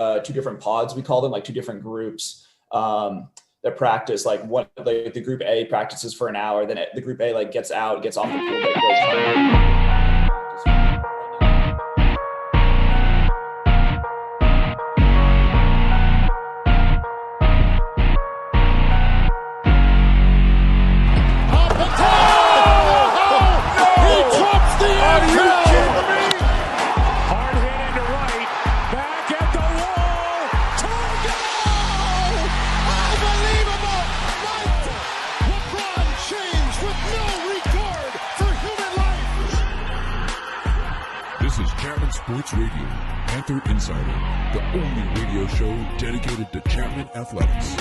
two different pods, we call them, like two different groups that practice. Like the group A practices for an hour, then the group A like gets off the pool, like goes home. Sports Radio, Panther Insider, the only radio show dedicated to Chapman athletics.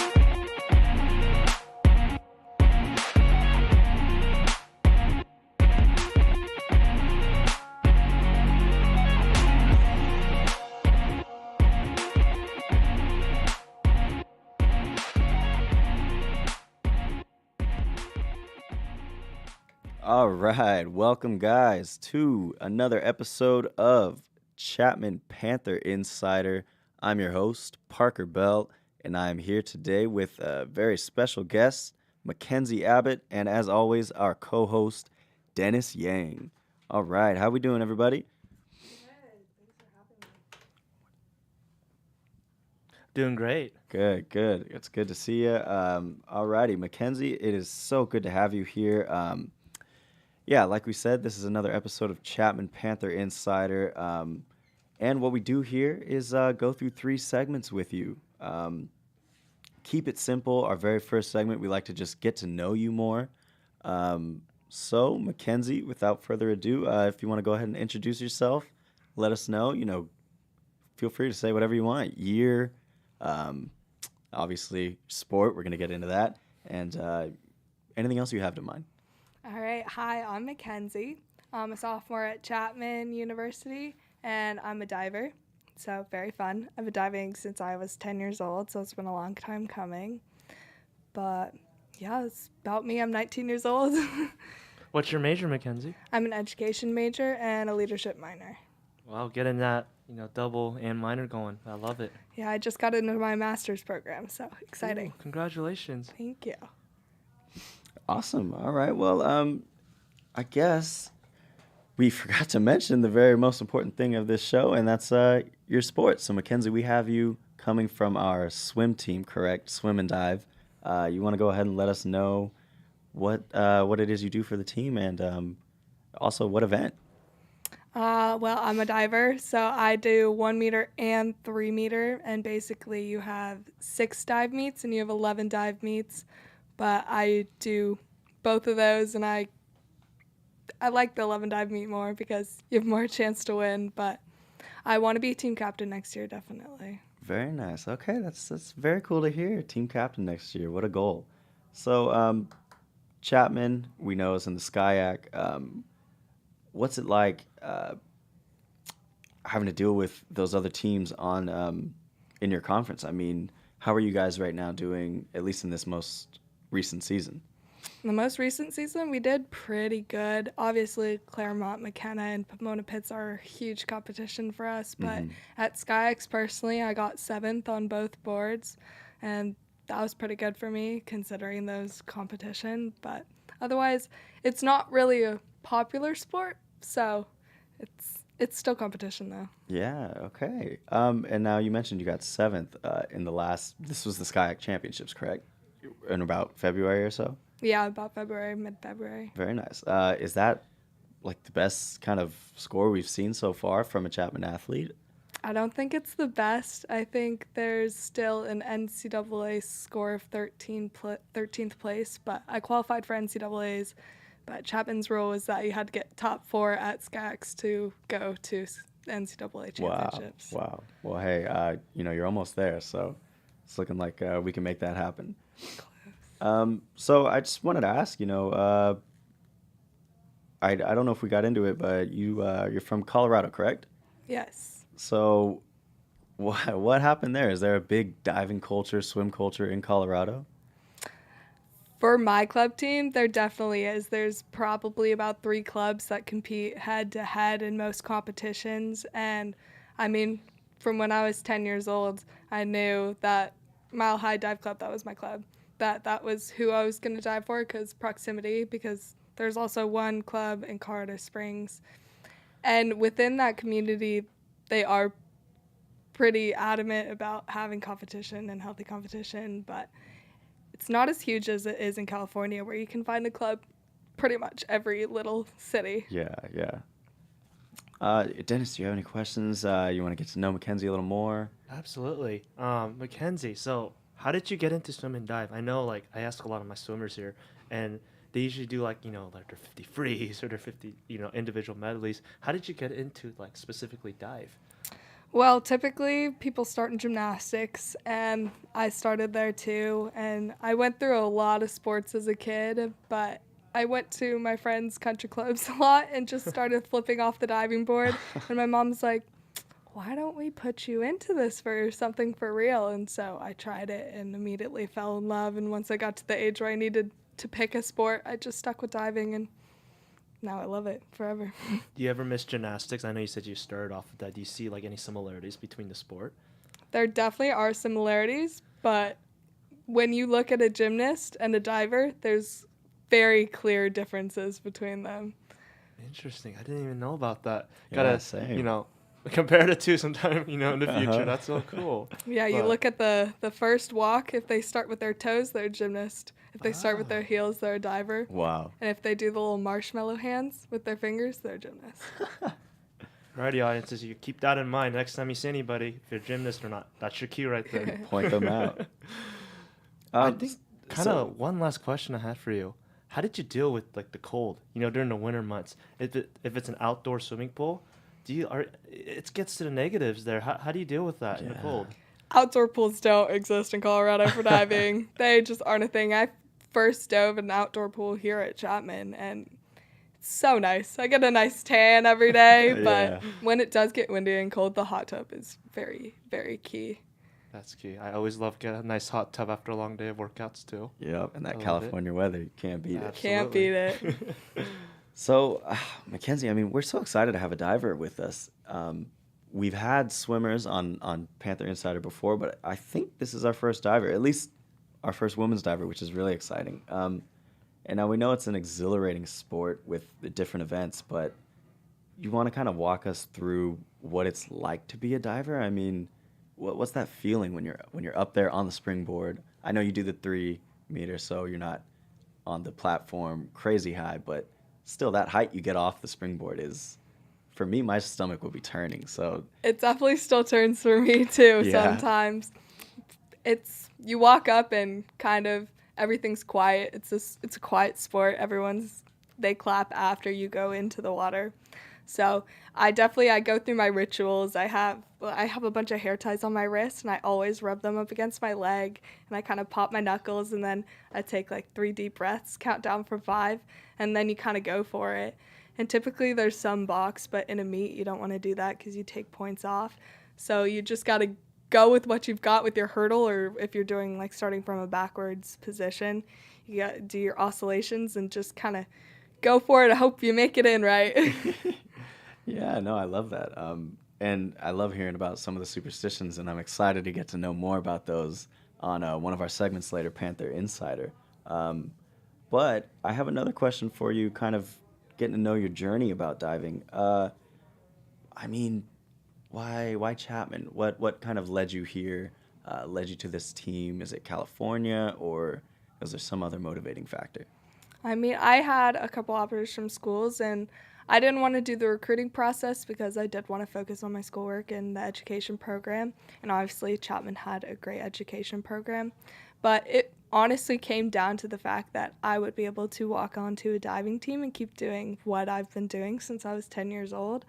All right, welcome guys to another episode of Chapman Panther Insider. I'm your host, Parker Bell, and I'm here today with a very special guest, McKenzie Abbott, and as always, our co-host, Dennis Yang. All right, how we doing, everybody? Good. Thanks for having me. Doing great. Good. It's good to see you. All righty, McKenzie, it is so good to have you here. Yeah, like we said, this is another episode of Chapman Panther Insider. And what we do here is go through 3 segments with you. Keep it simple. Our very first segment, we like to just get to know you more. So, McKenzie, without further ado, if you want to go ahead and introduce yourself, let us know. Feel free to say whatever you want. Year, obviously, sport. We're going to get into that. And anything else you have in mind. All right. Hi, I'm McKenzie. I'm a sophomore at Chapman University, and I'm a diver. So very fun. I've been diving since I was 10 years old, so it's been a long time coming. But yeah, it's about me. I'm 19 years old. What's your major, McKenzie? I'm an education major and a leadership minor. Wow, getting that, double and minor going. I love it. Yeah, I just got into my master's program, so exciting. Ooh, congratulations. Thank you. Awesome. All right. Well, I guess we forgot to mention the very most important thing of this show, and that's your sport. So, McKenzie, we have you coming from our swim team, correct? Swim and dive. You want to go ahead and let us know what it is you do for the team, and also what event? Well, I'm a diver, so I do 1 meter and 3 meter, and basically you have 6 dive meets and you have 11 dive meets. But I do both of those, and I like the 11 dive meet more because you have more chance to win. But I want to be team captain next year, definitely. Very nice. Okay, that's very cool to hear. Team captain next year. What a goal. So, Chapman, we know, is in the SCIAC. What's it like having to deal with those other teams on in your conference? I mean, how are you guys right now doing, at least in this most recent season? The most recent season, we did pretty good. Obviously, Claremont, McKenna, and Pomona Pitts are a huge competition for us. But at SkyX, personally, I got 7th on both boards, and that was pretty good for me considering those competition. But otherwise, it's not really a popular sport, so it's still competition, though. Yeah, okay. And now you mentioned you got 7th in this was the SCIAC Championships, correct? In about February or so? Yeah, about February, mid-February. Very nice. Is that like the best kind of score we've seen so far from a Chapman athlete? I don't think it's the best. I think there's still an NCAA score of 13th place, but I qualified for NCAAs. But Chapman's rule was that you had to get top 4 at SCAX to go to NCAA championships. Wow. Well, hey, you're almost there, so it's looking like we can make that happen. Close. So I just wanted to ask, I don't know if we got into it, but you're from Colorado, correct? Yes. So what happened there? Is there a big diving culture, swim culture in Colorado? For my club team, there definitely is. There's probably about 3 clubs that compete head-to-head in most competitions. And, I mean, from when I was 10 years old, I knew that Mile High Dive Club, that was my club, that was who I was going to dive for because proximity, because there's also one club in Colorado Springs. And within that community, they are pretty adamant about having competition and healthy competition, but it's not as huge as it is in California, where you can find a club pretty much every little city. Yeah. Dennis, do you have any questions? You want to get to know McKenzie a little more? Absolutely. McKenzie, so how did you get into swim and dive? I know, like, I ask a lot of my swimmers here, and they usually do, like, you know, like their 50 frees or their 50, you know, individual medleys. How did you get into, like, specifically dive? Well, typically people start in gymnastics, and I started there too. And I went through a lot of sports as a kid, but I went to my friends' country clubs a lot and just started flipping off the diving board. And my mom's like, why don't we put you into this for something for real? And so I tried it and immediately fell in love. And once I got to the age where I needed to pick a sport, I just stuck with diving, and now I love it forever. Do you ever miss gymnastics? I know you said you started off with that. Do you see, like, any similarities between the sport? There definitely are similarities, but when you look at a gymnast and a diver, there's very clear differences between them. Interesting. I didn't even know about that. Yeah, Gotta, same. you know, compare the two sometime, you know, in the future. That's so cool. Yeah, you But- look at the first walk. If they start with their toes, they're a gymnast. If they start with their heels, they're a diver. Wow. And if they do the little marshmallow hands with their fingers, they're a gymnast. Alrighty, audiences, you keep that in mind next time you see anybody, if you're a gymnast or not. That's your cue right there. Point them out. I think kind so- of one last question I had for you. How did you deal with, like, the cold? You know, during the winter months, if it's an outdoor swimming pool, it gets to the negatives there. How do you deal with that in the Yeah. cold? Outdoor pools don't exist in Colorado for diving. They just aren't a thing. I first dove in an outdoor pool here at Chapman, and it's so nice. I get a nice tan every day, but Yeah. when it does get windy and cold, the hot tub is very, very key. That's key. I always love getting a nice hot tub after a long day of workouts too. Yep, and I that love it. California weather, you can't beat it. Can't beat it. So, Mackenzie, I mean, we're so excited to have a diver with us. We've had swimmers on Panther Insider before, but I think this is our first diver, at least our first women's diver, which is really exciting. And now we know it's an exhilarating sport with the different events, but you want to kind of walk us through what it's like to be a diver? I mean, what's that feeling when you're up there on the springboard? I know you do the 3 meters, so you're not on the platform crazy high, but still that height you get off the springboard is, for me, my stomach will be turning. So It definitely still turns for me too Yeah. sometimes. You walk up and kind of everything's quiet. It's a quiet sport. They clap after you go into the water. So I go through my rituals. I have a bunch of hair ties on my wrist, and I always rub them up against my leg, and I kind of pop my knuckles, and then I take like 3 deep breaths, count down from 5, and then you kind of go for it. And typically there's some box, but in a meet you don't want to do that because you take points off. So you just got to go with what you've got with your hurdle, or if you're doing like starting from a backwards position, you got to do your oscillations and just kind of go for it. I hope you make it in right. yeah, no, I love that. And I love hearing about some of the superstitions, and I'm excited to get to know more about those on one of our segments later, Panther Insider. But I have another question for you, kind of getting to know your journey about diving. I mean, why Chapman? What kind of led you here, led you to this team? Is it California, or is there some other motivating factor? I mean, I had a couple offers from schools, and I didn't want to do the recruiting process because I did want to focus on my schoolwork and the education program. And obviously, Chapman had a great education program. But it honestly came down to the fact that I would be able to walk onto a diving team and keep doing what I've been doing since I was 10 years old.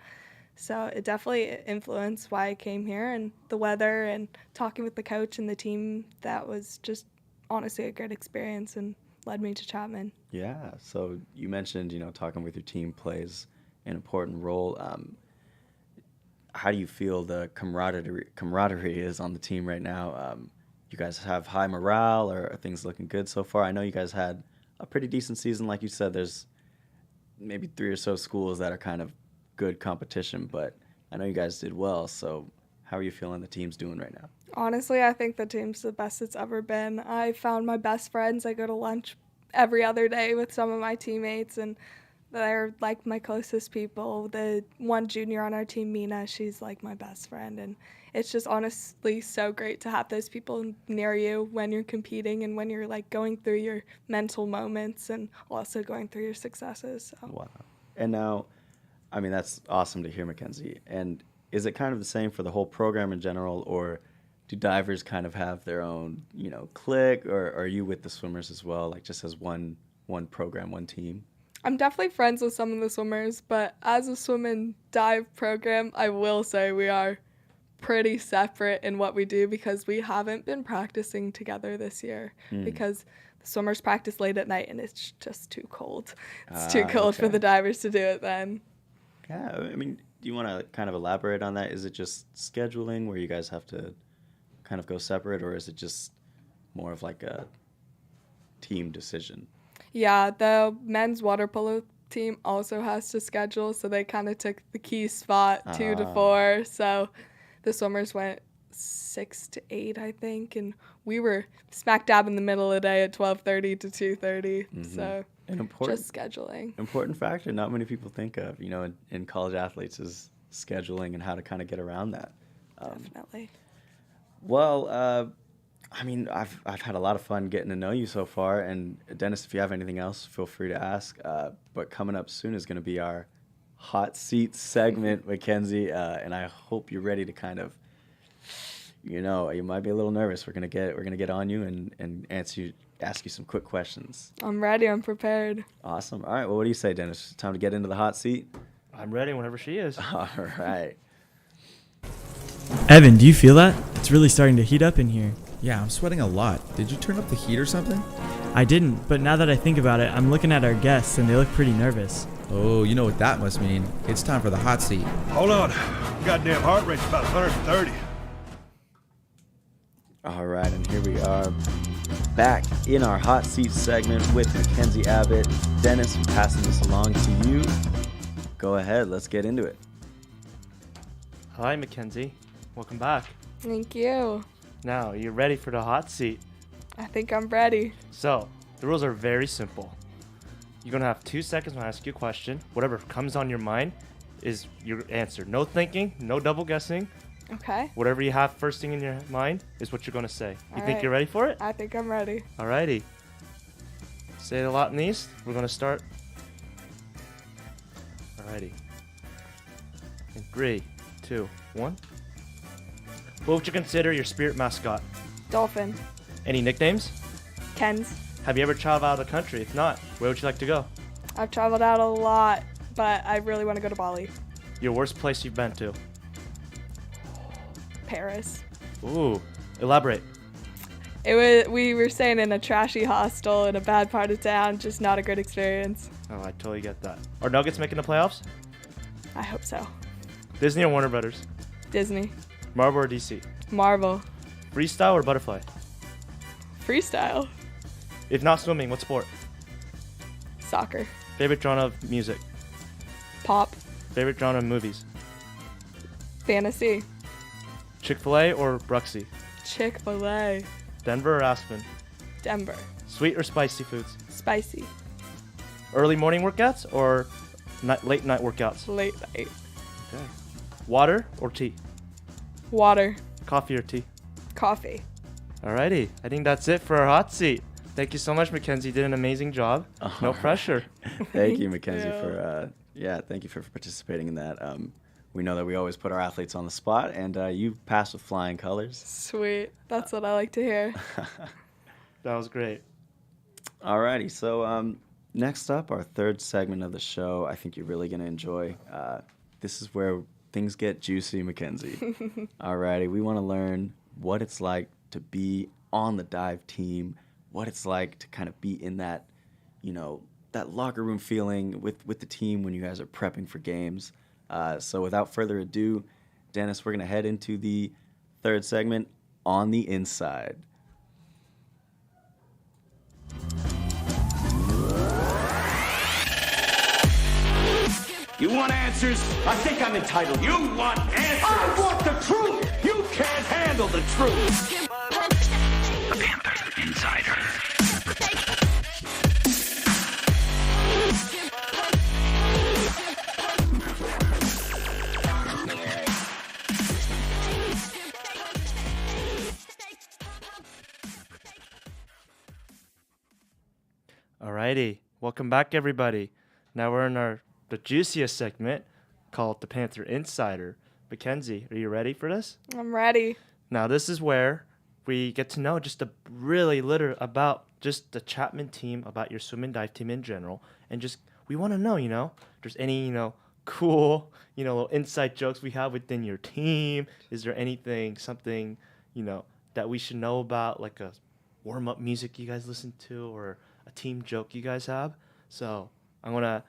So it definitely influenced why I came here, and the weather and talking with the coach and the team. That was just honestly a great experience and led me to Chapman. Yeah. So you mentioned, talking with your team plays an important role. How do you feel the camaraderie is on the team right now? You guys have high morale, or are things looking good so far? I know you guys had a pretty decent season. Like you said, there's maybe 3 or so schools that are kind of good competition, but I know you guys did well. So How are you feeling the team's doing right now? Honestly, I think the team's the best it's ever been. I found my best friends. I go to lunch every other day with some of my teammates, and they're like my closest people. The one junior on our team, Mina, she's like my best friend, and it's just honestly so great to have those people near you when you're competing and when you're like going through your mental moments and also going through your successes. So. Wow. And now, I mean, that's awesome to hear, McKenzie. And is it kind of the same for the whole program in general, or do divers kind of have their own, clique, or are you with the swimmers as well, like just as one program, one team? I'm definitely friends with some of the swimmers, but as a swim and dive program, I will say we are pretty separate in what we do because we haven't been practicing together this year because the swimmers practice late at night and it's just too cold. It's too cold for the divers to do it then. Yeah, I mean, do you want to kind of elaborate on that? Is it just scheduling where you guys have to kind of go separate, or is it just more of like a team decision? Yeah, the men's water polo team also has to schedule, so they kind of took the key spot 2 to 4. So the swimmers went 6 to 8, I think, and we were smack dab in the middle of the day at 12:30 to 2:30. So just scheduling. Important factor not many people think of, in college athletes is scheduling and how to kind of get around that. Definitely. Well, I mean, I've had a lot of fun getting to know you so far, and Dennis, if you have anything else, feel free to ask. But coming up soon is going to be our hot seat segment, McKenzie, and I hope you're ready to kind of, you might be a little nervous. We're gonna get on you and ask you some quick questions. I'm ready. I'm prepared. Awesome. All right. Well, what do you say, Dennis? Time to get into the hot seat. I'm ready whenever she is. All right. Evan, do you feel that? It's really starting to heat up in here. Yeah, I'm sweating a lot. Did you turn up the heat or something? I didn't, but now that I think about it, I'm looking at our guests and they look pretty nervous. Oh, you know what that must mean. It's time for the hot seat. Hold on. Goddamn heart rate's about 130. All right, and here we are back in our hot seat segment with McKenzie Abbott. Dennis, I'm passing this along to you. Go ahead, let's get into it. Hi, McKenzie. Welcome back. Thank you. Now, you're ready for the hot seat. I think I'm ready. So, the rules are very simple. You're going to have 2 seconds when I ask you a question. Whatever comes on your mind is your answer. No thinking, no double guessing. Okay. Whatever you have first thing in your mind is what you're going to say. You All think right. you're ready for it? I think I'm ready. Alrighty. Say it a lot in the East. We're going to start. Alrighty. In 3, 2, 1. What would you consider your spirit mascot? Dolphin. Any nicknames? Ken's. Have you ever traveled out of the country? If not, where would you like to go? I've traveled out a lot, but I really want to go to Bali. Your worst place you've been to? Paris. Ooh, elaborate. We were staying in a trashy hostel in a bad part of town, just not a good experience. Oh, I totally get that. Are Nuggets making the playoffs? I hope so. Disney or Warner Brothers? Disney. Marvel or DC? Marvel. Freestyle or butterfly? Freestyle. If not swimming, what sport? Soccer. Favorite genre of music? Pop. Favorite genre of movies? Fantasy. Chick-fil-A or Bruxy? Chick-fil-A. Denver or Aspen? Denver. Sweet or spicy foods? Spicy. Early morning workouts or late night workouts? Late night. Okay. Water or tea? Water. Coffee or tea? Coffee. Alrighty, I think that's it for our hot seat. Thank you so much, McKenzie. You did an amazing job. No pressure. Thank you, McKenzie, for thank you for participating in that. We know that we always put our athletes on the spot, and you passed with flying colors. Sweet. That's what I like to hear. That was great. Alrighty, so next up, our third segment of the show. I think you're really going to enjoy. This is where things get juicy, McKenzie. Alrighty, we want to learn what it's like to be on the dive team, what it's like to kind of be in that, that locker room feeling with the team when you guys are prepping for games. So without further ado, Dennis, we're going to head into the third segment, On the Inside. You want answers? I think I'm entitled. You want answers? I want the truth! can't handle the truth. The Panther Insider. Alrighty, welcome back, everybody. Now we're in the juiciest segment called the Panther Insider. McKenzie, are you ready for this? I'm ready. Now this is where we get to know just a really little about just the Chapman team, about your swim and dive team in general, and just we want to know, if there's any, cool, little inside jokes we have within your team. Is there anything, something, that we should know about, like a warm-up music you guys listen to, or a team joke you guys have? So I'm going to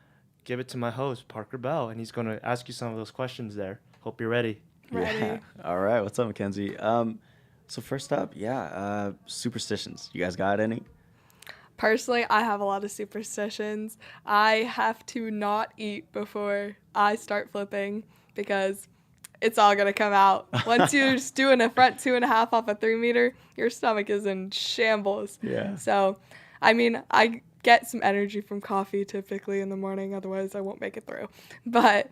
give it to my host, Parker Bell, and he's going to ask you some of those questions there. Hope you're ready. Ready. Yeah. All right. What's up, McKenzie? So first up, superstitions. You guys got any? Personally, I have a lot of superstitions. I have to not eat before I start flipping because it's all going to come out. Once you're just doing a front 2.5 off a 3 meter, your stomach is in shambles. Yeah. So, I get some energy from coffee typically in the morning. Otherwise, I won't make it through. But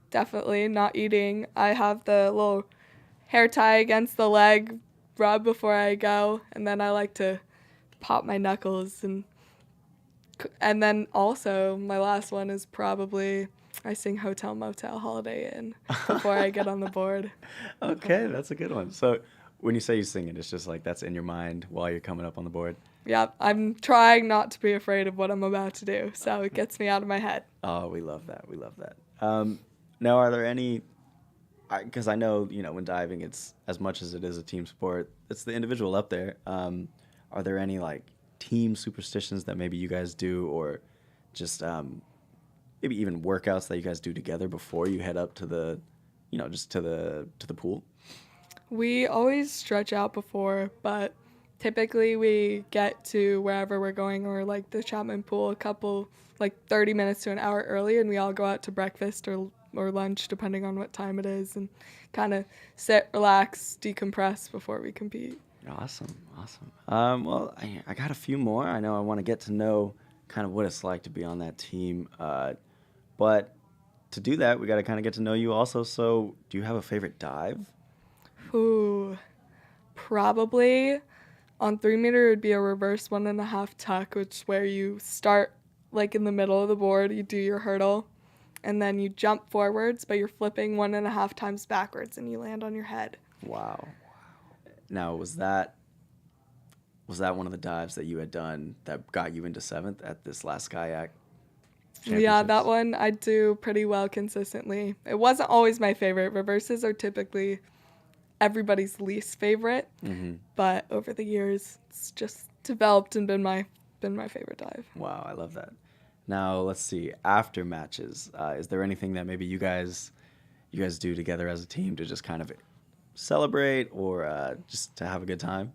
definitely not eating. I have the little hair tie against the leg rub before I go. And then I like to pop my knuckles. And then also, my last one is probably I sing Hotel Motel Holiday Inn before I get on the board. Okay, that's a good one. So when you say you sing it, it's just like that's in your mind while you're coming up on the board? Yeah, I'm trying not to be afraid of what I'm about to do, so it gets me out of my head. Oh, we love that. We love that. Now, are there any, because I know, when diving, it's as much as it is a team sport, it's the individual up there. Are there any, team superstitions that maybe you guys do, or just maybe even workouts that you guys do together before you head up to the, just to the pool? We always stretch out before, but typically we get to wherever we're going, or the Chapman pool, a couple 30 minutes to an hour early, and we all go out to breakfast or lunch, depending on what time it is, and kind of sit, relax, decompress before we compete. Awesome. Well, I got a few more. I know I want to get to know kind of what it's like to be on that team. But to do that, we got to kind of get to know you also. So do you have a favorite dive? Ooh, probably on 3 meter it would be a reverse 1.5 tuck, which is where you start in the middle of the board, you do your hurdle, and then you jump forwards, but you're flipping 1.5 times backwards, and you land on your head. Wow. Now, was that one of the dives that you had done that got you into 7th at this last kayak championships? Yeah, that one I do pretty well consistently. It wasn't always my favorite. Reverses are typically everybody's least favorite, but over the years, it's just developed and been my favorite dive. Wow, I love that. Now, let's see. After matches, is there anything that maybe you guys do together as a team to just kind of celebrate or just to have a good time?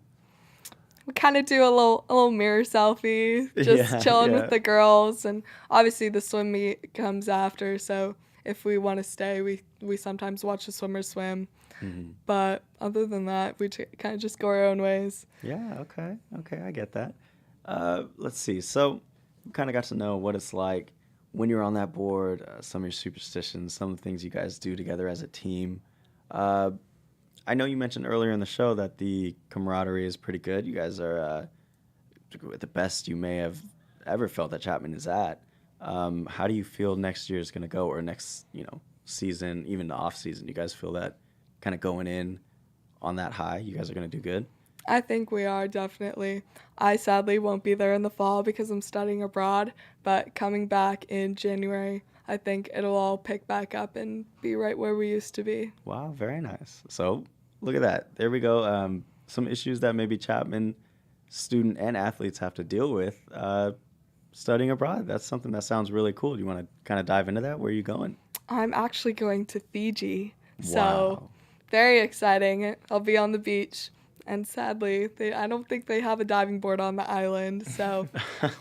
We kind of do a little mirror selfie, just chilling with the girls, and obviously the swim meet comes after. So if we want to stay, we sometimes watch the swimmers swim. But other than that, we kind of just go our own ways. Yeah. Okay. I get that. Let's see. So we kind of got to know what it's like when you're on that board, some of your superstitions, some of the things you guys do together as a team. I know you mentioned earlier in the show that the camaraderie is pretty good. You guys are the best you may have ever felt that Chapman is at. How do you feel next year is going to go, or next season, even the off season? You guys feel that kind of going in on that high, you guys are going to do good? I think we are, definitely. I sadly won't be there in the fall because I'm studying abroad, but coming back in January, I think it'll all pick back up and be right where we used to be. Wow, very nice. So look at that. There we go. Some issues that maybe Chapman student and athletes have to deal with studying abroad. That's something that sounds really cool. Do you want to kind of dive into that? Where are you going? I'm actually going to Fiji. Wow. So very exciting. I'll be on the beach. And sadly, I don't think they have a diving board on the island, so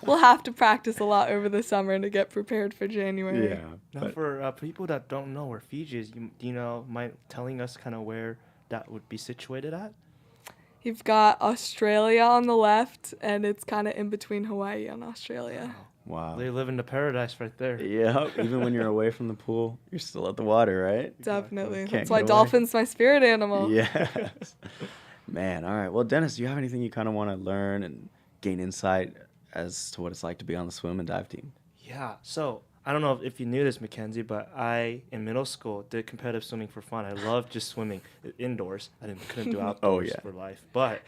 we'll have to practice a lot over the summer to get prepared for January. Yeah. Now, for people that don't know where Fiji is, do you know, mind telling us kind of where that would be situated at? You've got Australia on the left, and it's kind of in between Hawaii and Australia. Wow. They live in the paradise right there. Yeah, even when you're away from the pool, you're still at the water, right? Definitely. Can't That's why get away. dolphins my spirit animal. Yes. Man, all right. Well, Dennis, do you have anything you kind of want to learn and gain insight as to what it's like to be on the swim and dive team? Yeah. So I don't know if you knew this, Mackenzie, but I, in middle school, did competitive swimming for fun. I loved just swimming indoors. Couldn't do outdoors for life. But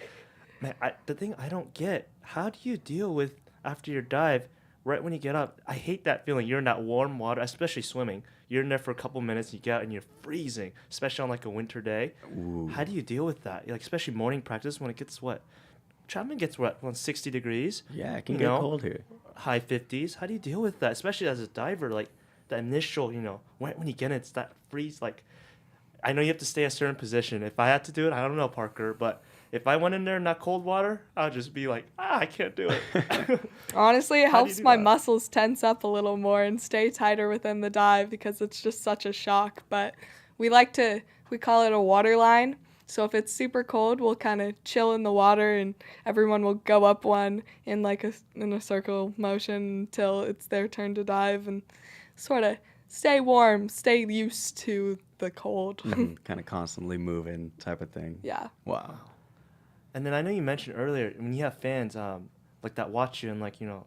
man, the thing I don't get, how do you deal with after your dive, right when you get up? I hate that feeling. You're in that warm water, especially swimming. You're in there for a couple minutes, you get out and you're freezing, especially on like a winter day. Ooh. How do you deal with that? Like, especially morning practice when it gets what? Chapman gets what, around 60 degrees? Yeah, it can get cold here. High 50s. How do you deal with that, especially as a diver? Like the initial, when you get in, it's that freeze. Like, I know you have to stay a certain position. If I had to do it, I don't know, Parker, but if I went in there in that cold water, I'd just be like, I can't do it. Honestly, it helps my that? muscles tense up a little more and stay tighter within the dive because it's just such a shock. But we call it a water line. So if it's super cold, we'll kind of chill in the water and everyone will go up one in in a circle motion until it's their turn to dive and sort of stay warm, stay used to the cold. Kind of constantly moving type of thing. Yeah. Wow. And then I know you mentioned earlier, when you have fans like that watch you and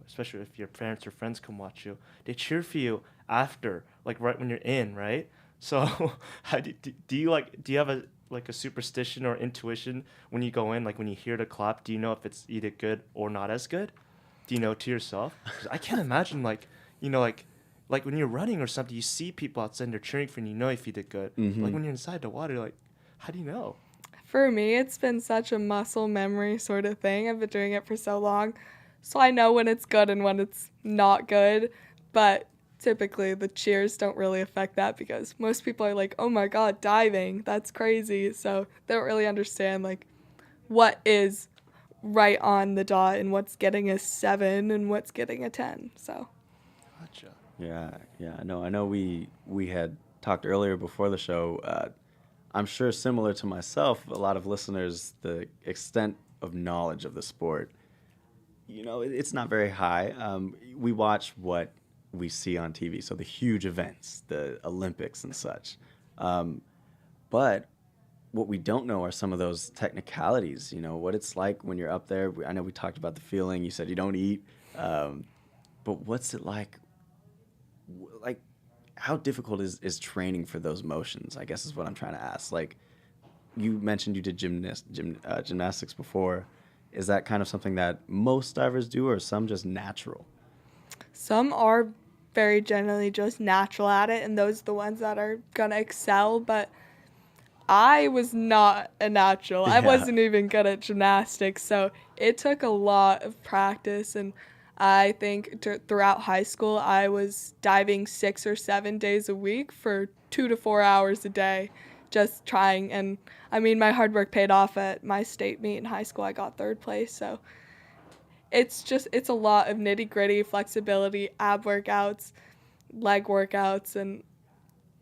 especially if your parents or friends come watch you, they cheer for you after, like right when you're in, right? So how do you have a superstition or intuition when you go in, like when you hear the clap, do you know if it's either good or not as good? Do you know to yourself? 'Cause I can't imagine like when you're running or something, you see people outside and they're cheering for you and you know if you did good. Like when you're inside the water, like, how do you know? For me, it's been such a muscle memory sort of thing. I've been doing it for so long. So I know when it's good and when it's not good. But typically the cheers don't really affect that because most people are like, oh my God, diving, that's crazy. So they don't really understand like what is right on the dot and what's getting a 7 and what's getting a 10. So. Gotcha. Yeah. I know we had talked earlier before the show. I'm sure similar to myself, a lot of listeners, the extent of knowledge of the sport, it's not very high. We watch what we see on TV, so the huge events, the Olympics and such. But what we don't know are some of those technicalities, what it's like when you're up there. I know we talked about the feeling. You said you don't eat. But what's it like? Like, how difficult is training for those motions, I guess is what I'm trying to ask. Like, you mentioned you did gymnastics before. Is that kind of something that most divers do, or some just natural? Some are very generally just natural at it, and those are the ones that are going to excel. But I was not a natural. I wasn't even good at gymnastics, so it took a lot of practice. And I think throughout high school, I was diving 6 or 7 days a week for 2 to 4 hours a day, just trying. And I mean, my hard work paid off at my state meet in high school. I got 3rd place, so it's a lot of nitty gritty, flexibility, ab workouts, leg workouts, and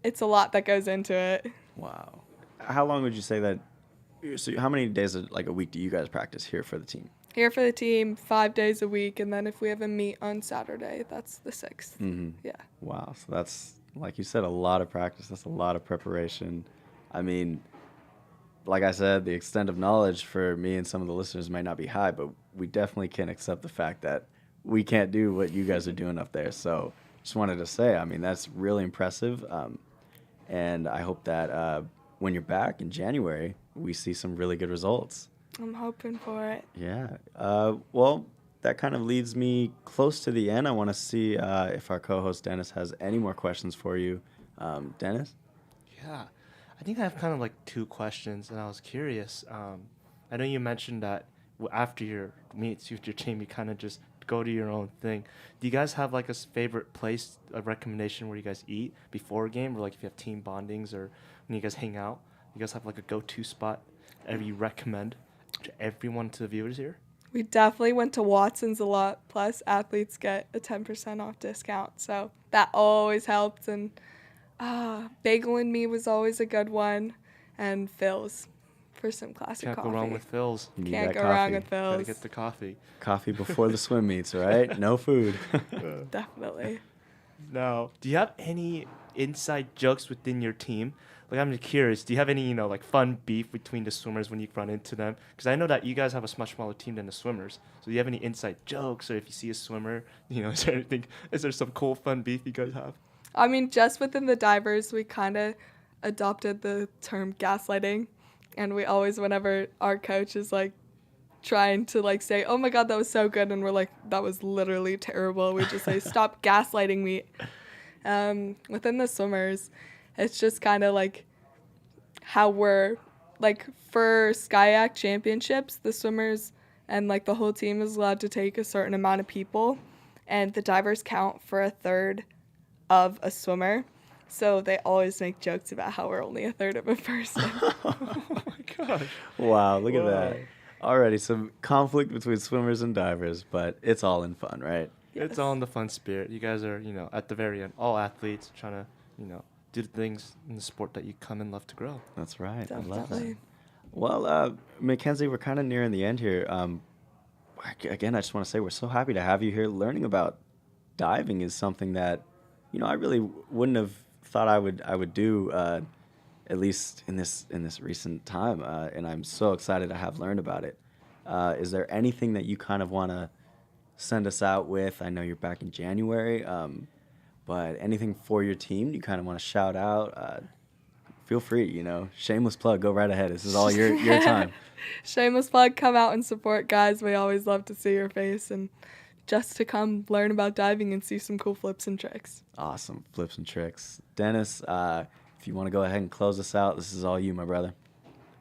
it's a lot that goes into it. Wow. How long would you say that? So how many days a week do you guys practice here for the team? Here for the team, 5 days a week, and then if we have a meet on Saturday, that's the 6th. Mm-hmm. Yeah. Wow. So that's, like you said, a lot of practice. That's a lot of preparation. I mean, like I said, the extent of knowledge for me and some of the listeners might not be high, but we definitely can accept the fact that we can't do what you guys are doing up there. So just wanted to say, I mean, that's really impressive. And I hope that when you're back in January, we see some really good results. I'm hoping for it. Yeah. Well, that kind of leads me close to the end. I want to see if our co-host Dennis has any more questions for you. Dennis? Yeah. I think I have kind of like 2 questions, and I was curious. I know you mentioned that after your meets with your team, you kind of just go to your own thing. Do you guys have like a favorite place, a recommendation where you guys eat before a game, or like if you have team bondings or when you guys hang out? You guys have like a go-to spot that you recommend to everyone, to the viewers here? We definitely went to Watson's a lot. Plus, athletes get a 10% off discount, so that always helped. And Bagel and Me was always a good one, and Phil's. for some classic Can't coffee. go wrong with Phil's. You need Can't that go wrong coffee. with Gotta Phil's. get the coffee. Coffee before the swim meets, right? No food. Definitely. No. Do you have any inside jokes within your team? Like, I'm just curious. Do you have any, like fun beef between the swimmers when you run into them? Because I know that you guys have a much smaller team than the swimmers. So do you have any inside jokes, or if you see a swimmer, is there anything? Is there some cool fun beef you guys have? I mean, just within the divers, we kind of adopted the term gaslighting. And we always, whenever our coach is like trying to like say, oh my God, that was so good. And we're like, that was literally terrible. We just say, stop gaslighting me. Within the swimmers, it's just kind of like how we're like for Skyac championships, the swimmers and like the whole team is allowed to take a certain amount of people, and the divers count for a third of a swimmer. So they always make jokes about how we're only a third of a person. Oh my gosh. Wow, look at that. Already some conflict between swimmers and divers, but it's all in fun, right? It's all in the fun spirit. You guys are, at the very end, all athletes trying to, do the things in the sport that you come and love to grow. That's right. I love that. Definitely. Well, Mackenzie, we're kind of nearing the end here. Again, I just want to say we're so happy to have you here. Learning about diving is something that, I really wouldn't have thought I would do, at least in this recent time. And I'm so excited to have learned about it. Is there anything that you kind of want to send us out with? I know you're back in January, but anything for your team you kind of want to shout out? Feel free, shameless plug, go right ahead. This is all your time. Shameless plug, come out and support, guys. We always love to see your face and just to come learn about diving and see some cool flips and tricks. Awesome. Flips and tricks. Dennis, if you want to go ahead and close us out, this is all you, my brother.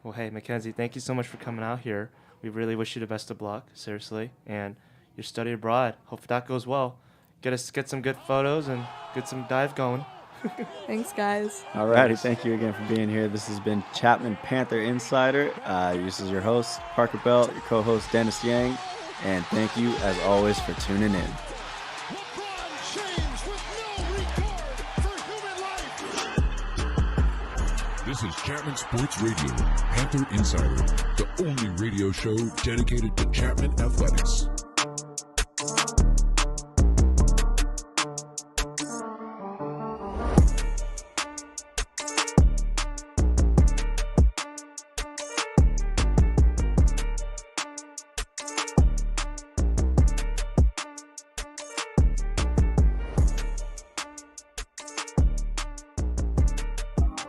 Well, hey, Mackenzie, thank you so much for coming out here. We really wish you the best of luck, seriously. And your study abroad, hope that goes well. Get some good photos and get some dive going. Thanks, guys. Alrighty, thank you again for being here. This has been Chapman Panther Insider. This is your host, Parker Belt, your co-host, Dennis Yang. And thank you, as always, for tuning in. This is Chapman Sports Radio, Panther Insider, the only radio show dedicated to Chapman athletics.